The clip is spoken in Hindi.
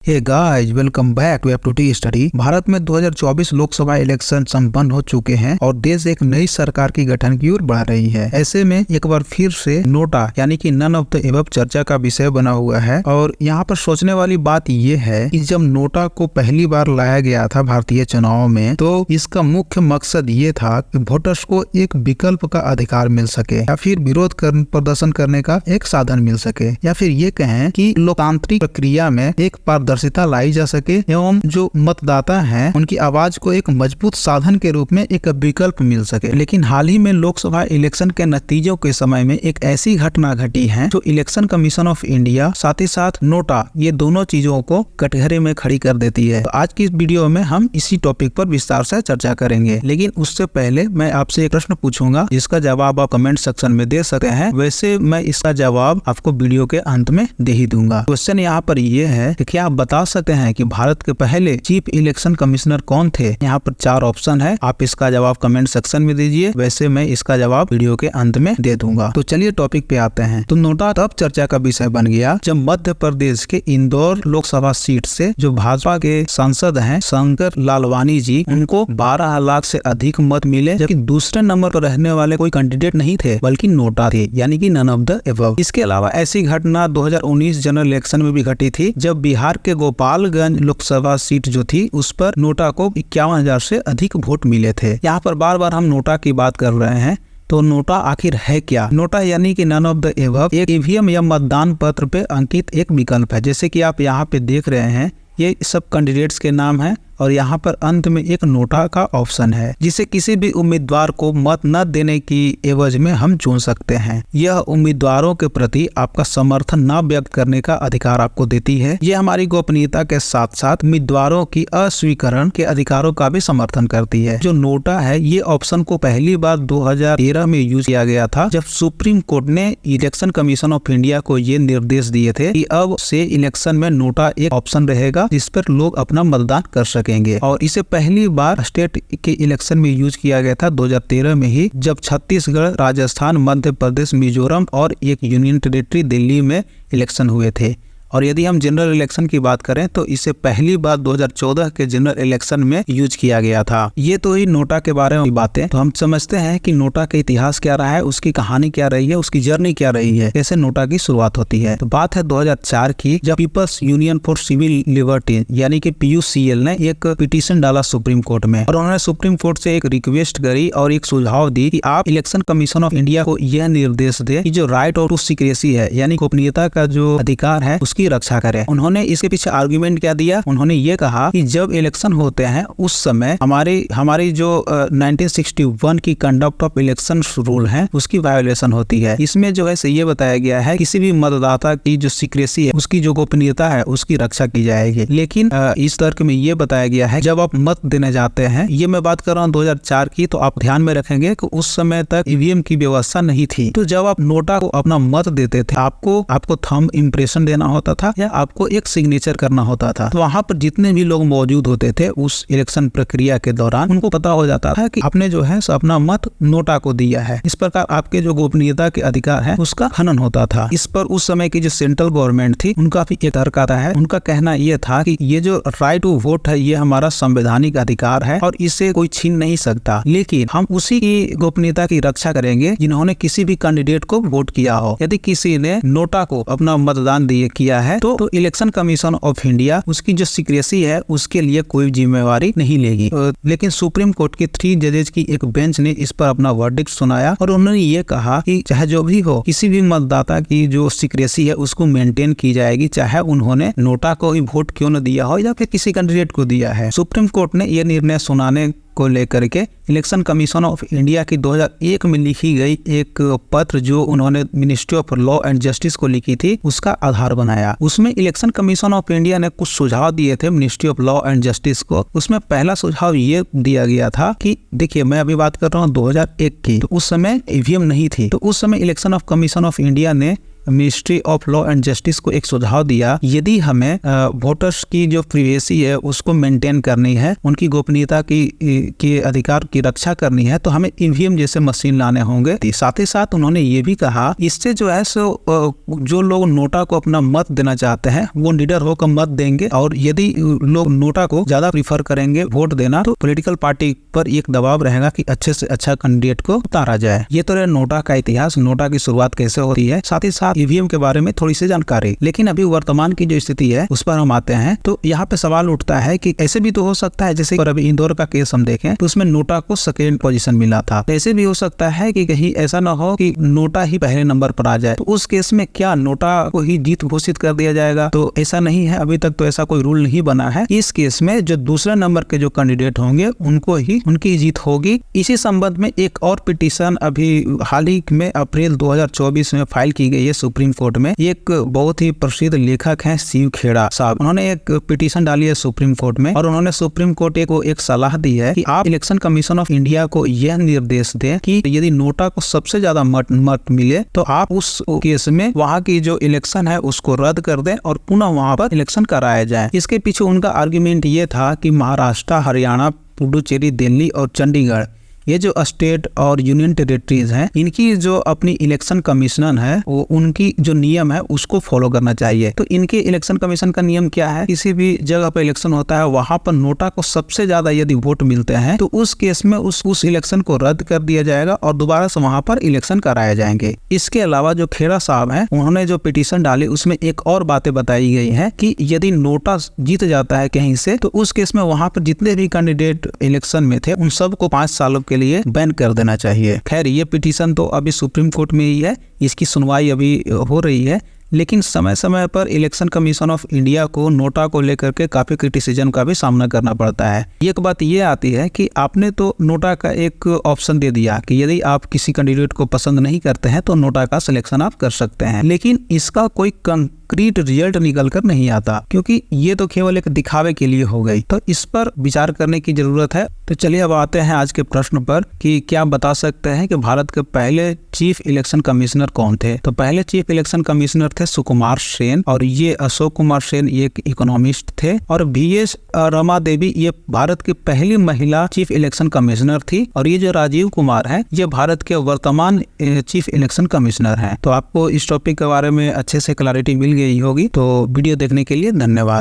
Hey guys, welcome back to F two T study. Bharat में 2024 लोकसभा इलेक्शन संपन्न हो चुके हैं और देश एक नई सरकार की गठन की ओर बढ़ रही है। ऐसे में एक बार फिर से नोटा यानी कि नन ऑफ द एबव चर्चा का विषय बना हुआ है। और यहाँ पर सोचने वाली बात ये है कि जब नोटा को पहली बार लाया गया था भारतीय चुनाव में, तो इसका मुख्य मकसद ये था कि वोटर्स को एक विकल्प का अधिकार मिल सके, या फिर विरोध प्रदर्शन करने का एक साधन मिल सके, या फिर ये कहें कि लोकतांत्रिक प्रक्रिया में एक पारदर्शिता लाई जा सके एवं जो मतदाता हैं उनकी आवाज को एक मजबूत साधन के रूप में एक विकल्प मिल सके। लेकिन हाल ही में लोकसभा इलेक्शन के नतीजों के समय में एक ऐसी घटना घटी है जो इलेक्शन कमीशन ऑफ इंडिया साथ ही साथ नोटा, ये दोनों चीजों को कटघरे में खड़ी कर देती है। तो आज की इस वीडियो में हम इसी टॉपिक पर विस्तार से चर्चा करेंगे। लेकिन उससे पहले मैं आपसे एक प्रश्न पूछूंगा जिसका जवाब आप कमेंट सेक्शन में दे सकते हैं। वैसे मैं इसका जवाब आपको वीडियो के अंत में दे ही दूंगा। क्वेश्चन यहाँ पर ये है कि क्या आप बता सकते हैं कि भारत के पहले चीफ इलेक्शन कमिश्नर कौन थे? यहाँ पर 4 ऑप्शन है, आप इसका जवाब कमेंट सेक्शन में दीजिए। वैसे मैं इसका जवाब वीडियो के अंत में दे दूंगा। तो चलिए टॉपिक पे आते हैं। तो नोटा तब चर्चा का विषय बन गया जब मध्य प्रदेश के इंदौर लोकसभा सीट से जो भाजपा के सांसद हैं शंकर लालवानी जी, उनको 12 लाख से अधिक मत मिले, जबकि दूसरे नंबर पर रहने वाले कोई कैंडिडेट नहीं थे बल्कि नोटा थे, यानी कि नन ऑफ द एबव। इसके अलावा ऐसी घटना 2019 जनरल इलेक्शन में भी घटी थी जब बिहार के गोपालगंज लोकसभा सीट जो थी उस पर नोटा को 51,000 से अधिक वोट मिले थे। यहाँ पर बार बार हम नोटा की बात कर रहे हैं, तो नोटा आखिर है क्या? नोटा यानी कि नन ऑफ द एबव एक ईवीएम या मतदान पत्र पे अंकित एक विकल्प है। जैसे कि आप यहाँ पे देख रहे हैं, ये सब कैंडिडेट्स के नाम है और यहाँ पर अंत में एक नोटा का ऑप्शन है जिसे किसी भी उम्मीदवार को मत न देने की एवज में हम चुन सकते हैं। यह उम्मीदवारों के प्रति आपका समर्थन न व्यक्त करने का अधिकार आपको देती है। यह हमारी गोपनीयता के साथ साथ उम्मीदवारों की अस्वीकरण के अधिकारों का भी समर्थन करती है। जो नोटा है, ये ऑप्शन को पहली बार 2013 में यूज किया गया था जब सुप्रीम कोर्ट ने इलेक्शन कमीशन ऑफ इंडिया को ये निर्देश दिए थे कि अब से इलेक्शन में नोटा एक ऑप्शन रहेगा जिस पर लोग अपना मतदान कर सके। और इसे पहली बार स्टेट के इलेक्शन में यूज किया गया था 2013 में ही, जब छत्तीसगढ़, राजस्थान, मध्य प्रदेश, मिजोरम और एक यूनियन टेरिटरी दिल्ली में इलेक्शन हुए थे। और यदि हम जनरल इलेक्शन की बात करें तो इसे पहली बार 2014 के जनरल इलेक्शन में यूज किया गया था। ये तो ही नोटा के बारे में बातें। तो हम समझते हैं कि नोटा का इतिहास क्या रहा है, उसकी कहानी क्या रही है, उसकी जर्नी क्या रही है, कैसे नोटा की शुरुआत होती है। तो बात है 2004 की, जब people's union for civil liberty यानी कि PUCL ने एक पिटीशन डाला सुप्रीम कोर्ट में, और उन्होंने सुप्रीम कोर्ट से एक रिक्वेस्ट करी और एक सुझाव दी कि आप इलेक्शन कमीशन ऑफ इंडिया को यह निर्देश दे कि जो राइट ऑफ टू सीक्रेसी है यानी गोपनीयता का जो अधिकार है की रक्षा करें। उन्होंने इसके पीछे आर्गुमेंट क्या दिया? उन्होंने ये कहा कि जब इलेक्शन होते हैं उस समय हमारी जो 1961 की कंडक्ट ऑफ इलेक्शन रूल है उसकी वायोलेशन होती है। इसमें जो है ये बताया गया है किसी भी मतदाता की जो सीक्रेसी है, उसकी जो गोपनीयता है, उसकी रक्षा की जाएगी। लेकिन इस तर्क में ये बताया गया है जब आप मत देने जाते हैं, ये मैं बात कर रहा हूँ 2004 की, तो आप ध्यान में रखेंगे कि उस समय तक ईवीएम की व्यवस्था नहीं थी। तो जब आप नोटा को अपना मत देते थे, आपको थंब इम्प्रेशन देना होता था या आपको एक सिग्नेचर करना होता था। तो वहां पर जितने भी लोग मौजूद होते थे उस इलेक्शन प्रक्रिया के दौरान, उनको पता हो जाता था कि आपने जो है अपना मत नोटा को दिया है। इस प्रकार आपके जो गोपनीयता के अधिकार है उसका हनन होता था। इस पर उस समय की जो सेंट्रल गवर्नमेंट थी उनका भी एक तर्क आता है। उनका कहना यह था कि ये जो राइट टू वोट है ये हमारा संवैधानिक अधिकार है और इसे कोई छीन नहीं सकता, लेकिन हम उसी की गोपनीयता की रक्षा करेंगे जिन्होंने किसी भी कैंडिडेट को वोट किया हो। यदि किसी ने नोटा को अपना मतदान किया है तो इलेक्शन कमीशन ऑफ इंडिया उसकी जो सीक्रेसी है उसके लिए कोई जिम्मेवारी नहीं लेगी। लेकिन सुप्रीम कोर्ट के 3 जजेज की एक बेंच ने इस पर अपना वर्डिक्ट सुनाया और उन्होंने ये कहा कि चाहे जो भी हो, किसी भी मतदाता की जो सीक्रेसी है उसको मेंटेन की जाएगी, चाहे उन्होंने नोटा को ही वोट क्यों न दिया हो या फिर किसी कैंडिडेट को दिया है। सुप्रीम कोर्ट ने यह निर्णय सुनाने को लेकर के इलेक्शन कमीशन ऑफ इंडिया की 2001 में लिखी गई एक पत्र जो उन्होंने ministry of law and justice को लिखी थी उसका आधार बनाया। उसमें इलेक्शन कमीशन ऑफ इंडिया ने कुछ सुझाव दिए थे ministry of law and justice को। उसमें पहला सुझाव ये दिया गया था कि देखिए, मैं अभी बात कर रहा हूँ 2001 की, तो उस समय ईवीएम नहीं थी। तो उस समय election of commission of India ने ministry of law and justice को एक सुझाव दिया, यदि हमें वोटर्स की जो प्रिवेसी है उसको मेंटेन करनी है, उनकी गोपनीयता की अधिकार की रक्षा करनी है, तो हमें ईवीएम जैसे मशीन लाने होंगे। साथ ही साथ उन्होंने ये भी कहा इससे जो है सो जो लोग नोटा को अपना मत देना चाहते हैं वो निडर होकर मत देंगे, और यदि लोग नोटा को ज्यादा प्रीफर करेंगे वोट देना तो पॉलिटिकल पार्टी पर एक दबाव रहेगा कि अच्छे से अच्छा कैंडिडेट को उतारा जाए। ये तो नोटा का इतिहास, नोटा की शुरुआत कैसे होती है, साथ ही साथ ईवीएम के बारे में थोड़ी सी जानकारी। लेकिन अभी वर्तमान की जो स्थिति है उस पर हम आते हैं, तो यहाँ पे सवाल उठता है कि ऐसे भी तो हो सकता है जैसे अभी इंदौर का केस हम देखें तो उसमें नोटा को सेकेंड पोजीशन मिला था, ऐसे भी हो सकता है कि कहीं ऐसा ना हो कि नोटा ही पहले नंबर पर आ जाए, तो उस केस में क्या नोटा को ही जीत घोषित कर दिया जाएगा? तो ऐसा नहीं है, अभी तक तो ऐसा कोई रूल नहीं बना है। इस केस में जो दूसरे नंबर के जो कैंडिडेट होंगे उनको ही उनकी जीत होगी। इसी संबंध में एक और पिटीशन अभी हाल ही में अप्रैल 2024 में फाइल की गई है सुप्रीम कोर्ट में। एक बहुत ही प्रसिद्ध लेखक हैं शिव खेड़ा साहब, उन्होंने एक पिटीशन डाली है सुप्रीम कोर्ट में, और उन्होंने सुप्रीम कोर्ट को एक सलाह दी है कि आप इलेक्शन कमीशन ऑफ इंडिया को यह निर्देश दें कि यदि नोटा को सबसे ज्यादा मत मिले तो आप उस केस में वहाँ की जो इलेक्शन है उसको रद्द कर दें और पुनः वहाँ पर इलेक्शन कराया जाए। इसके पीछे उनका आर्ग्यूमेंट ये था कि महाराष्ट्र, हरियाणा, पुडुचेरी, दिल्ली और चंडीगढ़, ये जो स्टेट और यूनियन टेरिटरीज हैं, इनकी जो अपनी इलेक्शन कमीशन है वो उनकी जो नियम है उसको फॉलो करना चाहिए। तो इनके इलेक्शन कमीशन का नियम क्या है, किसी भी जगह पर इलेक्शन होता है वहां पर नोटा को सबसे ज्यादा यदि वोट मिलते हैं तो उस केस में उस इलेक्शन को रद्द कर दिया जाएगा और दोबारा से वहां पर इलेक्शन कराए जाएंगे। इसके अलावा जो खेड़ा साहब हैं उन्होंने जो पिटीशन डाली उसमें एक और बातें बताई गई है कि यदि नोटा जीत जाता है कहीं से तो उस केस में वहां पर जितने भी कैंडिडेट इलेक्शन में थे उन सबको 5 सालों के लिए बैन कर देना चाहिए। खैर ये पिटीशन तो अभी सुप्रीम कोर्ट में ही है, इसकी सुनवाई अभी हो रही है, लेकिन समय समय पर इलेक्शन कमीशन ऑफ इंडिया को नोटा को लेकर के काफी क्रिटिसिज्म का भी सामना करना पड़ता है। एक बात ये आती है कि आपने तो नोटा का एक ऑप्शन दे दिया कि यदि आप किसी कैंडिडेट को पसंद नहीं करते हैं तो नोटा का सिलेक्शन आप कर सकते हैं, लेकिन इसका कोई कंक्रीट रिजल्ट निकल कर नहीं आता, क्योंकि ये तो केवल एक दिखावे के लिए हो गई। तो इस पर विचार करने की जरूरत है। तो चलिए अब आते हैं आज के प्रश्न पर कि क्या बता सकते हैं कि भारत के पहले चीफ इलेक्शन कमिश्नर कौन थे? तो पहले चीफ इलेक्शन कमिश्नर थे सुकुमार सेन, और ये अशोक कुमार सेन एक इकोनॉमिस्ट थे, और VS रमा देवी ये भारत की पहली महिला चीफ इलेक्शन कमिश्नर थी, और ये जो राजीव कुमार है ये भारत के वर्तमान चीफ इलेक्शन कमिश्नर हैं। तो आपको इस टॉपिक के बारे में अच्छे से क्लैरिटी मिल गई होगी। तो वीडियो देखने के लिए धन्यवाद।